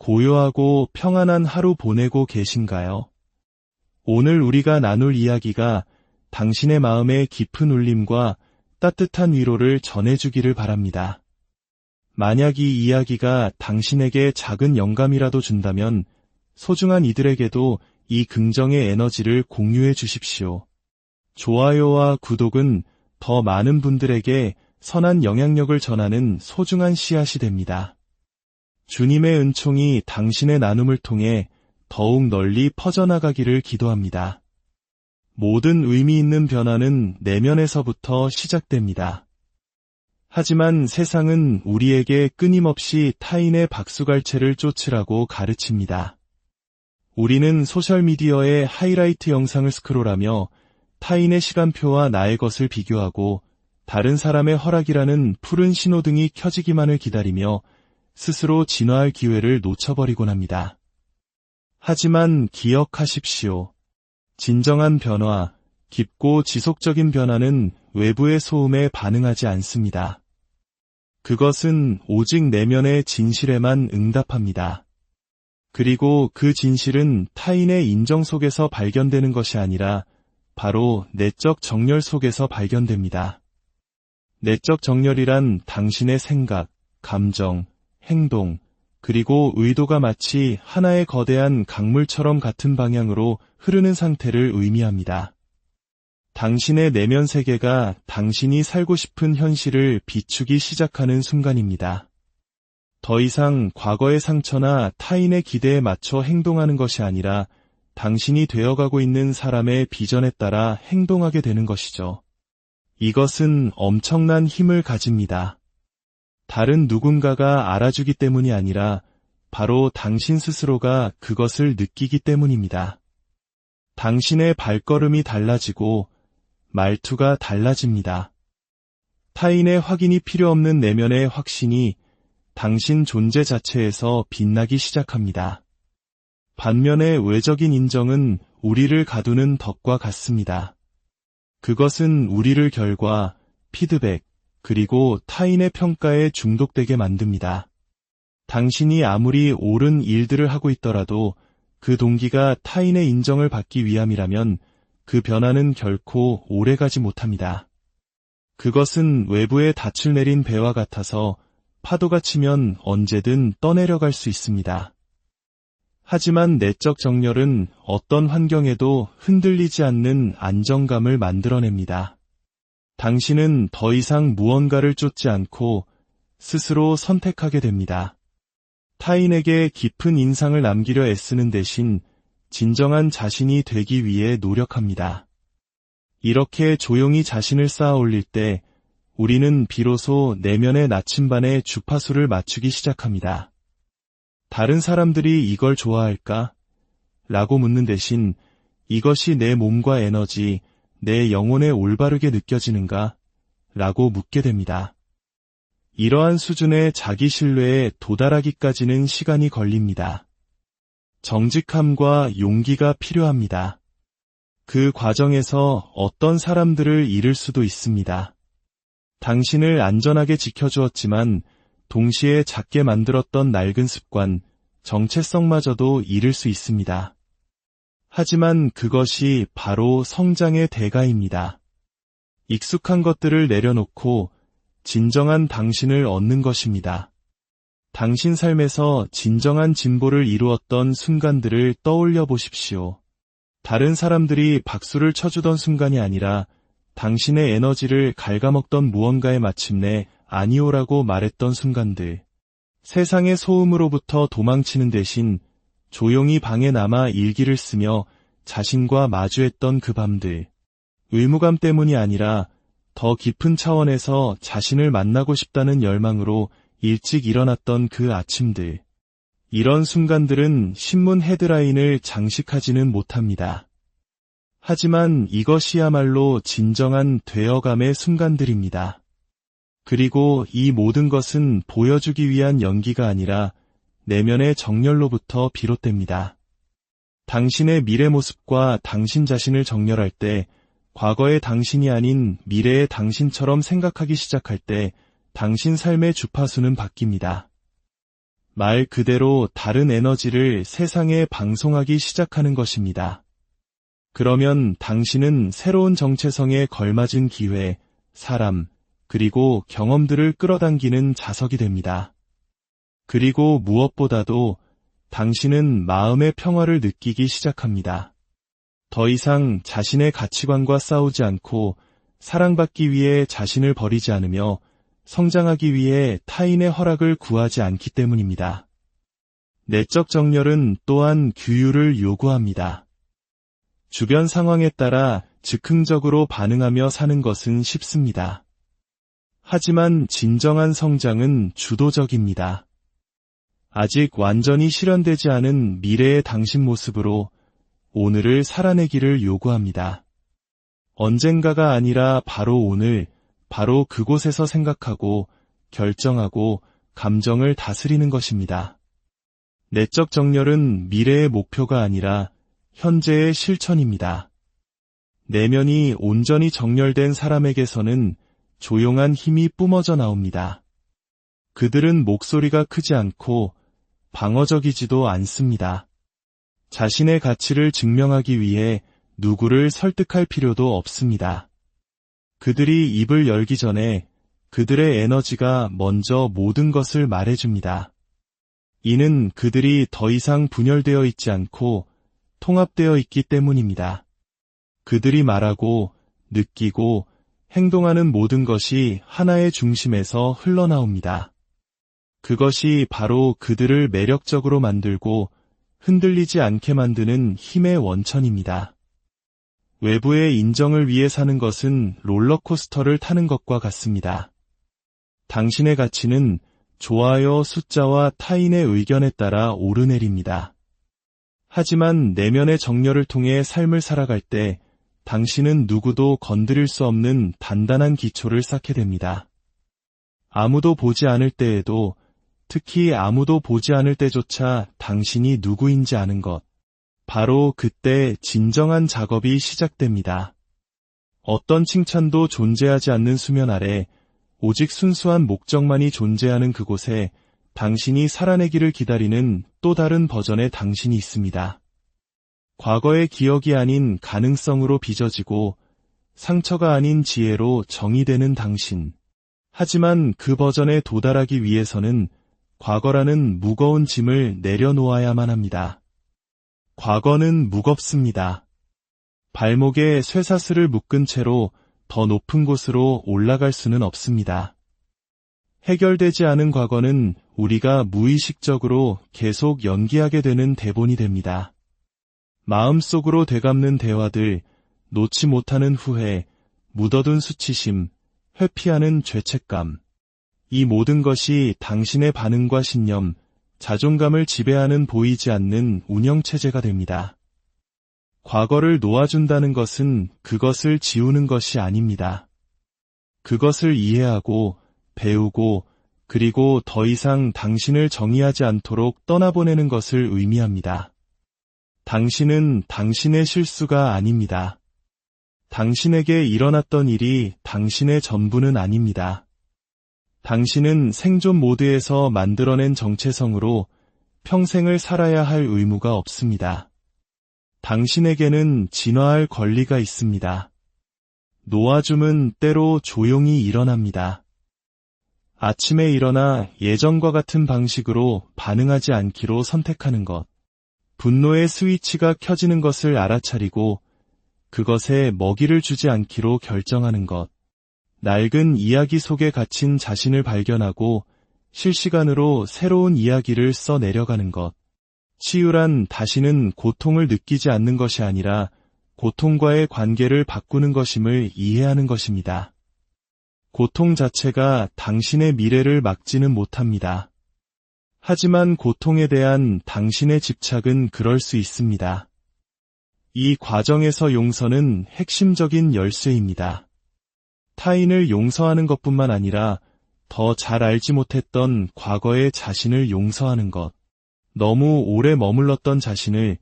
고요하고 평안한 하루 보내고 계신가요? 오늘 우리가 나눌 이야기가 당신의 마음에 깊은 울림과 따뜻한 위로를 전해주기를 바랍니다. 만약 이 이야기가 당신에게 작은 영감이라도 준다면 소중한 이들에게도 이 긍정의 에너지를 공유해 주십시오. 좋아요와 구독은 더 많은 분들에게 선한 영향력을 전하는 소중한 씨앗이 됩니다. 주님의 은총이 당신의 나눔을 통해 더욱 널리 퍼져나가기를 기도합니다. 모든 의미 있는 변화는 내면에서부터 시작됩니다. 하지만 세상은 우리에게 끊임없이 타인의 박수갈채를 쫓으라고 가르칩니다. 우리는 소셜미디어의 하이라이트 영상을 스크롤하며 타인의 시간표와 나의 것을 비교하고 다른 사람의 허락이라는 푸른 신호등이 켜지기만을 기다리며 스스로 진화할 기회를 놓쳐버리곤 합니다. 하지만 기억하십시오. 진정한 변화, 깊고 지속적인 변화는 외부의 소음에 반응하지 않습니다. 그것은 오직 내면의 진실에만 응답합니다. 그리고 그 진실은 타인의 인정 속에서 발견되는 것이 아니라 바로 내적 정렬 속에서 발견됩니다. 내적 정렬이란 당신의 생각, 감정, 행동, 그리고 의도가 마치 하나의 거대한 강물처럼 같은 방향으로 흐르는 상태를 의미합니다. 당신의 내면 세계가 당신이 살고 싶은 현실을 비추기 시작하는 순간입니다. 더 이상 과거의 상처나 타인의 기대에 맞춰 행동하는 것이 아니라 당신이 되어가고 있는 사람의 비전에 따라 행동하게 되는 것이죠. 이것은 엄청난 힘을 가집니다. 다른 누군가가 알아주기 때문이 아니라 바로 당신 스스로가 그것을 느끼기 때문입니다. 당신의 발걸음이 달라지고 말투가 달라집니다. 타인의 확인이 필요 없는 내면의 확신이 당신 존재 자체에서 빛나기 시작합니다. 반면에 외적인 인정은 우리를 가두는 덫과 같습니다. 그것은 우리를 결과, 피드백, 그리고 타인의 평가에 중독되게 만듭니다. 당신이 아무리 옳은 일들을 하고 있더라도 그 동기가 타인의 인정을 받기 위함이라면 그 변화는 결코 오래가지 못합니다. 그것은 외부에 닻을 내린 배와 같아서 파도가 치면 언제든 떠내려갈 수 있습니다. 하지만 내적 정렬은 어떤 환경에도 흔들리지 않는 안정감을 만들어냅니다. 당신은 더 이상 무언가를 쫓지 않고 스스로 선택하게 됩니다. 타인에게 깊은 인상을 남기려 애쓰는 대신 진정한 자신이 되기 위해 노력합니다. 이렇게 조용히 자신을 쌓아 올릴 때 우리는 비로소 내면의 나침반에 주파수를 맞추기 시작합니다. 다른 사람들이 이걸 좋아할까? 라고 묻는 대신 이것이 내 몸과 에너지, 내 영혼에 올바르게 느껴지는가? 라고 묻게 됩니다. 이러한 수준의 자기 신뢰에 도달하기까지는 시간이 걸립니다. 정직함과 용기가 필요합니다. 그 과정에서 어떤 사람들을 잃을 수도 있습니다. 당신을 안전하게 지켜주었지만 동시에 작게 만들었던 낡은 습관, 정체성마저도 잃을 수 있습니다. 하지만 그것이 바로 성장의 대가입니다. 익숙한 것들을 내려놓고 진정한 당신을 얻는 것입니다. 당신 삶에서 진정한 진보를 이루었던 순간들을 떠올려 보십시오. 다른 사람들이 박수를 쳐주던 순간이 아니라 당신의 에너지를 갉아먹던 무언가에 마침내 아니오라고 말했던 순간들. 세상의 소음으로부터 도망치는 대신 조용히 방에 남아 일기를 쓰며 자신과 마주했던 그 밤들. 의무감 때문이 아니라 더 깊은 차원에서 자신을 만나고 싶다는 열망으로 일찍 일어났던 그 아침들. 이런 순간들은 신문 헤드라인을 장식하지는 못합니다. 하지만 이것이야말로 진정한 되어감의 순간들입니다. 그리고 이 모든 것은 보여주기 위한 연기가 아니라 내면의 정렬로부터 비롯됩니다. 당신의 미래 모습과 당신 자신을 정렬할 때, 과거의 당신이 아닌 미래의 당신처럼 생각하기 시작할 때 당신 삶의 주파수는 바뀝니다. 말 그대로 다른 에너지를 세상에 방송하기 시작하는 것입니다. 그러면 당신은 새로운 정체성에 걸맞은 기회, 사람, 그리고 경험들을 끌어당기는 자석이 됩니다. 그리고 무엇보다도 당신은 마음의 평화를 느끼기 시작합니다. 더 이상 자신의 가치관과 싸우지 않고 사랑받기 위해 자신을 버리지 않으며 성장하기 위해 타인의 허락을 구하지 않기 때문입니다. 내적 정렬은 또한 규율을 요구합니다. 주변 상황에 따라 즉흥적으로 반응하며 사는 것은 쉽습니다. 하지만 진정한 성장은 주도적입니다. 아직 완전히 실현되지 않은 미래의 당신 모습으로 오늘을 살아내기를 요구합니다. 언젠가가 아니라 바로 오늘, 바로 그곳에서 생각하고, 결정하고, 감정을 다스리는 것입니다. 내적 정렬은 미래의 목표가 아니라 현재의 실천입니다. 내면이 온전히 정렬된 사람에게서는 조용한 힘이 뿜어져 나옵니다. 그들은 목소리가 크지 않고 방어적이지도 않습니다. 자신의 가치를 증명하기 위해 누구를 설득할 필요도 없습니다. 그들이 입을 열기 전에 그들의 에너지가 먼저 모든 것을 말해줍니다. 이는 그들이 더 이상 분열되어 있지 않고 통합되어 있기 때문입니다. 그들이 말하고 느끼고 행동하는 모든 것이 하나의 중심에서 흘러나옵니다. 그것이 바로 그들을 매력적으로 만들고 흔들리지 않게 만드는 힘의 원천입니다. 외부의 인정을 위해 사는 것은 롤러코스터를 타는 것과 같습니다. 당신의 가치는 좋아요 숫자와 타인의 의견에 따라 오르내립니다. 하지만 내면의 정렬을 통해 삶을 살아갈 때 당신은 누구도 건드릴 수 없는 단단한 기초를 쌓게 됩니다. 아무도 보지 않을 때에도, 특히 아무도 보지 않을 때조차 당신이 누구인지 아는 것, 바로 그때 진정한 작업이 시작됩니다. 어떤 칭찬도 존재하지 않는 수면 아래 오직 순수한 목적만이 존재하는 그곳에 당신이 살아내기를 기다리는 또 다른 버전의 당신이 있습니다. 과거의 기억이 아닌 가능성으로 빚어지고 상처가 아닌 지혜로 정의되는 당신. 하지만 그 버전에 도달하기 위해서는 과거라는 무거운 짐을 내려놓아야만 합니다. 과거는 무겁습니다. 발목에 쇠사슬을 묶은 채로 더 높은 곳으로 올라갈 수는 없습니다. 해결되지 않은 과거는 우리가 무의식적으로 계속 연기하게 되는 대본이 됩니다. 마음속으로 되감는 대화들, 놓지 못하는 후회, 묻어둔 수치심, 회피하는 죄책감. 이 모든 것이 당신의 반응과 신념, 자존감을 지배하는 보이지 않는 운영체제가 됩니다. 과거를 놓아준다는 것은 그것을 지우는 것이 아닙니다. 그것을 이해하고, 배우고, 그리고 더 이상 당신을 정의하지 않도록 떠나보내는 것을 의미합니다. 당신은 당신의 실수가 아닙니다. 당신에게 일어났던 일이 당신의 전부는 아닙니다. 당신은 생존 모드에서 만들어낸 정체성으로 평생을 살아야 할 의무가 없습니다. 당신에게는 진화할 권리가 있습니다. 놓아줌은 때로 조용히 일어납니다. 아침에 일어나 예전과 같은 방식으로 반응하지 않기로 선택하는 것. 분노의 스위치가 켜지는 것을 알아차리고 그것에 먹이를 주지 않기로 결정하는 것. 낡은 이야기 속에 갇힌 자신을 발견하고 실시간으로 새로운 이야기를 써 내려가는 것. 치유란 다시는 고통을 느끼지 않는 것이 아니라 고통과의 관계를 바꾸는 것임을 이해하는 것입니다. 고통 자체가 당신의 미래를 막지는 못합니다. 하지만 고통에 대한 당신의 집착은 그럴 수 있습니다. 이 과정에서 용서는 핵심적인 열쇠입니다. 타인을 용서하는 것뿐만 아니라 더 잘 알지 못했던 과거의 자신을 용서하는 것. 너무 오래 머물렀던 자신을,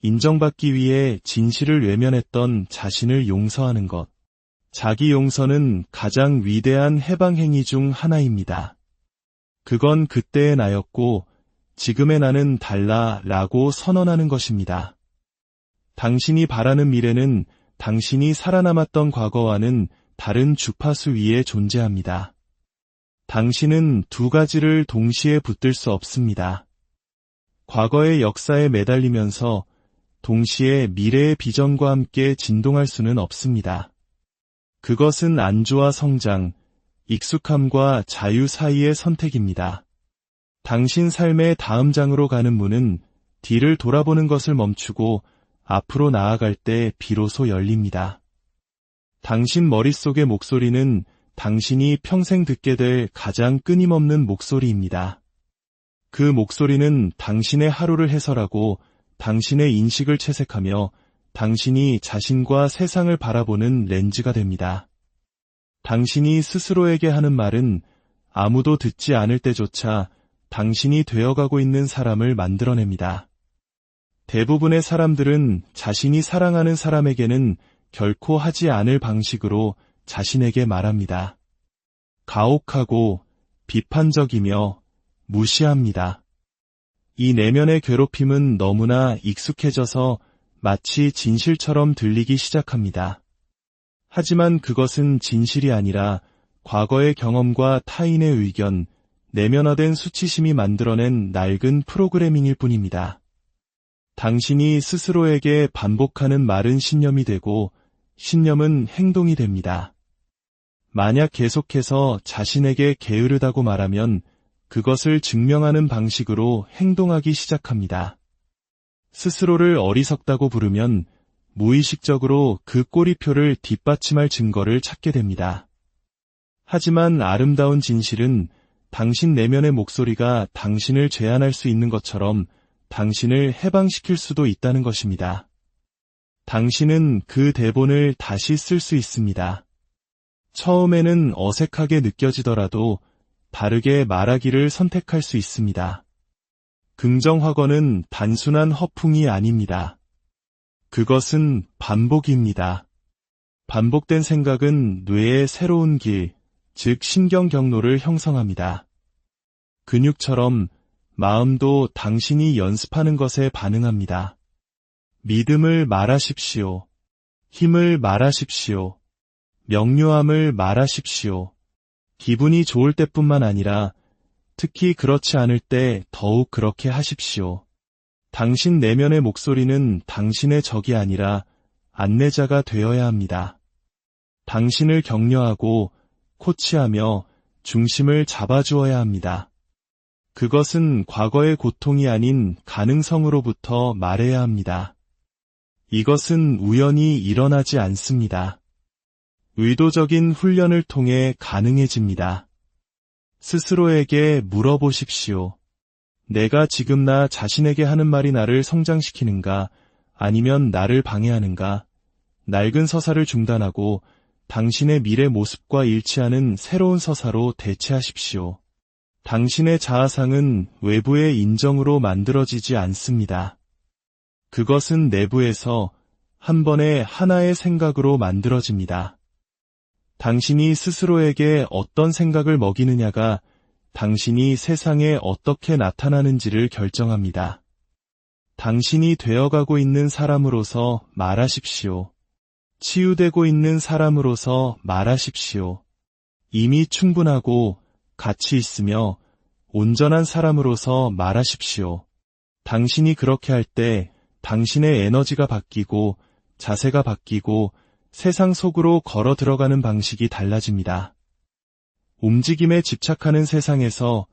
인정받기 위해 진실을 외면했던 자신을 용서하는 것. 자기 용서는 가장 위대한 해방 행위 중 하나입니다. 그건 그때의 나였고 지금의 나는 달라 라고 선언하는 것입니다. 당신이 바라는 미래는 당신이 살아남았던 과거와는 다른 주파수 위에 존재합니다. 당신은 두 가지를 동시에 붙들 수 없습니다. 과거의 역사에 매달리면서 동시에 미래의 비전과 함께 진동할 수는 없습니다. 그것은 안주와 성장, 익숙함과 자유 사이의 선택입니다. 당신 삶의 다음 장으로 가는 문은 뒤를 돌아보는 것을 멈추고 앞으로 나아갈 때 비로소 열립니다. 당신 머릿속의 목소리는 당신이 평생 듣게 될 가장 끊임없는 목소리입니다. 그 목소리는 당신의 하루를 해설하고 당신의 인식을 채색하며 당신이 자신과 세상을 바라보는 렌즈가 됩니다. 당신이 스스로에게 하는 말은 아무도 듣지 않을 때조차 당신이 되어가고 있는 사람을 만들어냅니다. 대부분의 사람들은 자신이 사랑하는 사람에게는 결코 하지 않을 방식으로 자신에게 말합니다. 가혹하고 비판적이며 무시합니다. 이 내면의 괴롭힘은 너무나 익숙해져서 마치 진실처럼 들리기 시작합니다. 하지만 그것은 진실이 아니라 과거의 경험과 타인의 의견, 내면화된 수치심이 만들어낸 낡은 프로그래밍일 뿐입니다. 당신이 스스로에게 반복하는 말은 신념이 되고 신념은 행동이 됩니다. 만약 계속해서 자신에게 게으르다고 말하면 그것을 증명하는 방식으로 행동하기 시작합니다. 스스로를 어리석다고 부르면 무의식적으로 그 꼬리표를 뒷받침할 증거를 찾게 됩니다. 하지만 아름다운 진실은 당신 내면의 목소리가 당신을 제한할 수 있는 것처럼 당신을 해방시킬 수도 있다는 것입니다. 당신은 그 대본을 다시 쓸 수 있습니다. 처음에는 어색하게 느껴지더라도 다르게 말하기를 선택할 수 있습니다. 긍정확언은 단순한 허풍이 아닙니다. 그것은 반복입니다. 반복된 생각은 뇌의 새로운 길, 즉 신경 경로를 형성합니다. 근육처럼 마음도 당신이 연습하는 것에 반응합니다. 믿음을 말하십시오. 힘을 말하십시오. 명료함을 말하십시오. 기분이 좋을 때뿐만 아니라 특히 그렇지 않을 때 더욱 그렇게 하십시오. 당신 내면의 목소리는 당신의 적이 아니라 안내자가 되어야 합니다. 당신을 격려하고 코치하며 중심을 잡아주어야 합니다. 그것은 과거의 고통이 아닌 가능성으로부터 말해야 합니다. 이것은 우연히 일어나지 않습니다. 의도적인 훈련을 통해 가능해집니다. 스스로에게 물어보십시오. 내가 지금 나 자신에게 하는 말이 나를 성장시키는가, 아니면 나를 방해하는가? 낡은 서사를 중단하고 당신의 미래 모습과 일치하는 새로운 서사로 대체하십시오. 당신의 자아상은 외부의 인정으로 만들어지지 않습니다. 그것은 내부에서 한 번에 하나의 생각으로 만들어집니다. 당신이 스스로에게 어떤 생각을 먹이느냐가 당신이 세상에 어떻게 나타나는지를 결정합니다. 당신이 되어가고 있는 사람으로서 말하십시오. 치유되고 있는 사람으로서 말하십시오. 이미 충분하고 가치 있으며 온전한 사람으로서 말하십시오. 당신이 그렇게 할 때 당신의 에너지가 바뀌고 자세가 바뀌고 세상 속으로 걸어 들어가는 방식이 달라집니다. 움직임에 집착하는 세상에서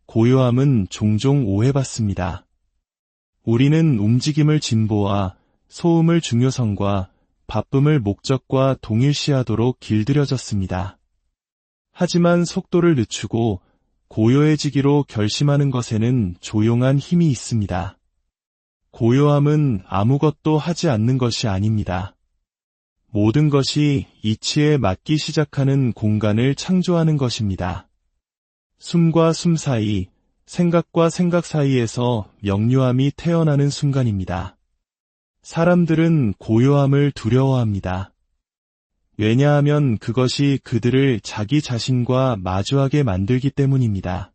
고요함은 종종 오해받습니다. 우리는 움직임을 진보와 소음을 중요성과 바쁨을 목적과 동일시하도록 길들여졌습니다. 하지만 속도를 늦추고 고요해지기로 결심하는 것에는 조용한 힘이 있습니다. 고요함은 아무것도 하지 않는 것이 아닙니다. 모든 것이 이치에 맞기 시작하는 공간을 창조하는 것입니다. 숨과 숨 사이, 생각과 생각 사이에서 명료함이 태어나는 순간입니다. 사람들은 고요함을 두려워합니다. 왜냐하면 그것이 그들을 자기 자신과 마주하게 만들기 때문입니다.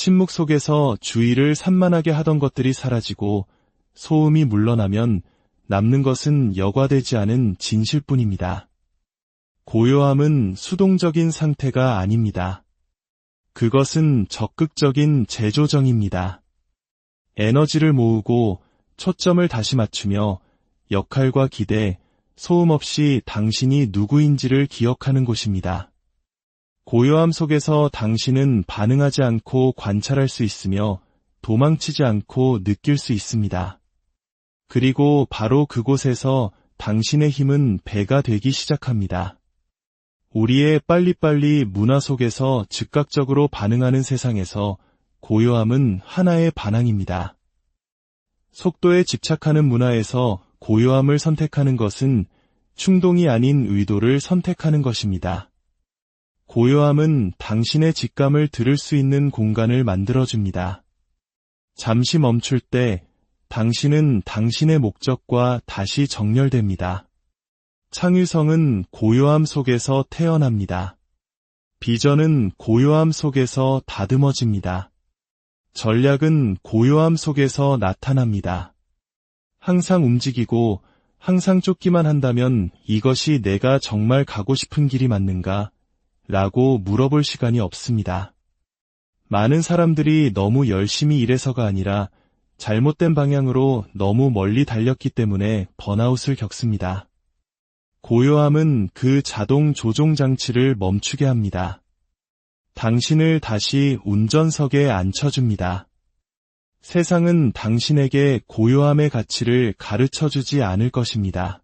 침묵 속에서 주의를 산만하게 하던 것들이 사라지고 소음이 물러나면 남는 것은 여과되지 않은 진실뿐입니다. 고요함은 수동적인 상태가 아닙니다. 그것은 적극적인 재조정입니다. 에너지를 모으고 초점을 다시 맞추며 역할과 기대, 소음 없이 당신이 누구인지를 기억하는 곳입니다. 고요함 속에서 당신은 반응하지 않고 관찰할 수 있으며 도망치지 않고 느낄 수 있습니다. 그리고 바로 그곳에서 당신의 힘은 배가 되기 시작합니다. 우리의 빨리빨리 문화 속에서 즉각적으로 반응하는 세상에서 고요함은 하나의 반항입니다. 속도에 집착하는 문화에서 고요함을 선택하는 것은 충동이 아닌 의도를 선택하는 것입니다. 고요함은 당신의 직감을 들을 수 있는 공간을 만들어줍니다. 잠시 멈출 때 당신은 당신의 목적과 다시 정렬됩니다. 창의성은 고요함 속에서 태어납니다. 비전은 고요함 속에서 다듬어집니다. 전략은 고요함 속에서 나타납니다. 항상 움직이고 항상 쫓기만 한다면 이것이 내가 정말 가고 싶은 길이 맞는가? 라고 물어볼 시간이 없습니다. 많은 사람들이 너무 열심히 일해서가 아니라 잘못된 방향으로 너무 멀리 달렸기 때문에 번아웃을 겪습니다. 고요함은 그 자동 조종 장치를 멈추게 합니다. 당신을 다시 운전석에 앉혀줍니다. 세상은 당신에게 고요함의 가치를 가르쳐주지 않을 것입니다.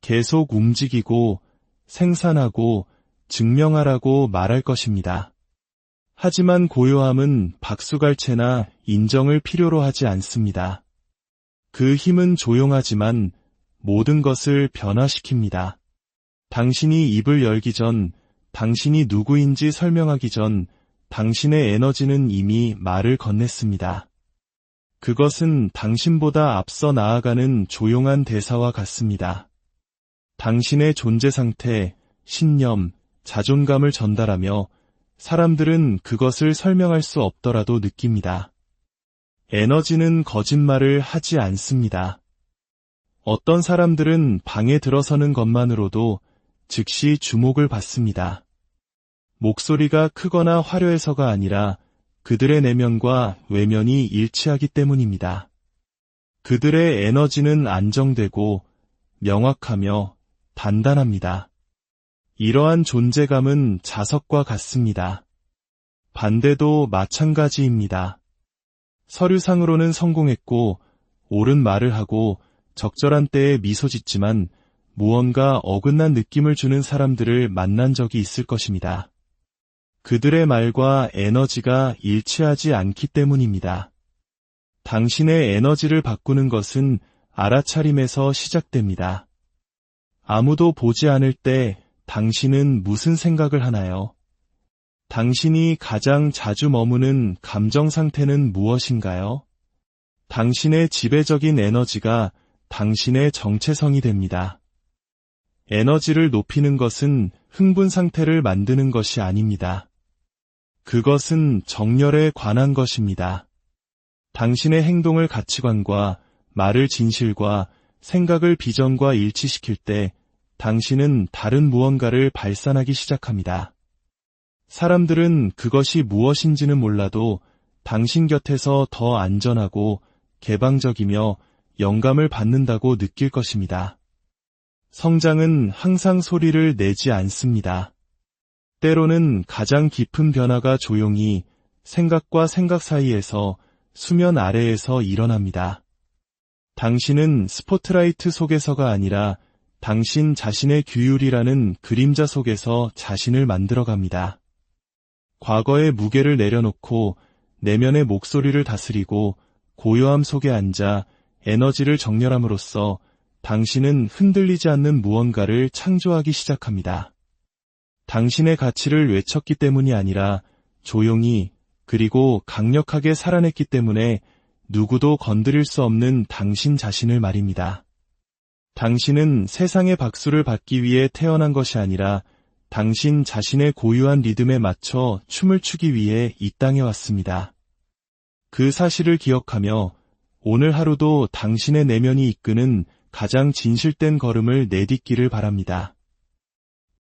계속 움직이고 생산하고 증명하라고 말할 것입니다. 하지만 고요함은 박수갈채나 인정을 필요로 하지 않습니다. 그 힘은 조용하지만 모든 것을 변화시킵니다. 당신이 입을 열기 전, 당신이 누구인지 설명하기 전, 당신의 에너지는 이미 말을 건넸습니다. 그것은 당신보다 앞서 나아가는 조용한 대사와 같습니다. 당신의 존재 상태, 신념, 자존감을 전달하며 사람들은 그것을 설명할 수 없더라도 느낍니다. 에너지는 거짓말을 하지 않습니다. 어떤 사람들은 방에 들어서는 것만으로도 즉시 주목을 받습니다. 목소리가 크거나 화려해서가 아니라 그들의 내면과 외면이 일치하기 때문입니다. 그들의 에너지는 안정되고 명확하며 단단합니다. 이러한 존재감은 자석과 같습니다. 반대도 마찬가지입니다. 서류상으로는 성공했고 옳은 말을 하고 적절한 때에 미소 짓지만 무언가 어긋난 느낌을 주는 사람들을 만난 적이 있을 것입니다. 그들의 말과 에너지가 일치하지 않기 때문입니다. 당신의 에너지를 바꾸는 것은 알아차림에서 시작됩니다. 아무도 보지 않을 때 당신은 무슨 생각을 하나요? 당신이 가장 자주 머무는 감정 상태는 무엇인가요? 당신의 지배적인 에너지가 당신의 정체성이 됩니다. 에너지를 높이는 것은 흥분 상태를 만드는 것이 아닙니다. 그것은 정열에 관한 것입니다. 당신의 행동을 가치관과 말을 진실과 생각을 비전과 일치시킬 때 당신은 다른 무언가를 발산하기 시작합니다. 사람들은 그것이 무엇인지는 몰라도 당신 곁에서 더 안전하고 개방적이며 영감을 받는다고 느낄 것입니다. 성장은 항상 소리를 내지 않습니다. 때로는 가장 깊은 변화가 조용히 생각과 생각 사이에서 수면 아래에서 일어납니다. 당신은 스포트라이트 속에서가 아니라 당신 자신의 규율이라는 그림자 속에서 자신을 만들어갑니다. 과거의 무게를 내려놓고 내면의 목소리를 다스리고 고요함 속에 앉아 에너지를 정렬함으로써 당신은 흔들리지 않는 무언가를 창조하기 시작합니다. 당신의 가치를 외쳤기 때문이 아니라 조용히 그리고 강력하게 살아냈기 때문에 누구도 건드릴 수 없는 당신 자신을 말입니다. 당신은 세상의 박수를 받기 위해 태어난 것이 아니라 당신 자신의 고유한 리듬에 맞춰 춤을 추기 위해 이 땅에 왔습니다. 그 사실을 기억하며 오늘 하루도 당신의 내면이 이끄는 가장 진실된 걸음을 내딛기를 바랍니다.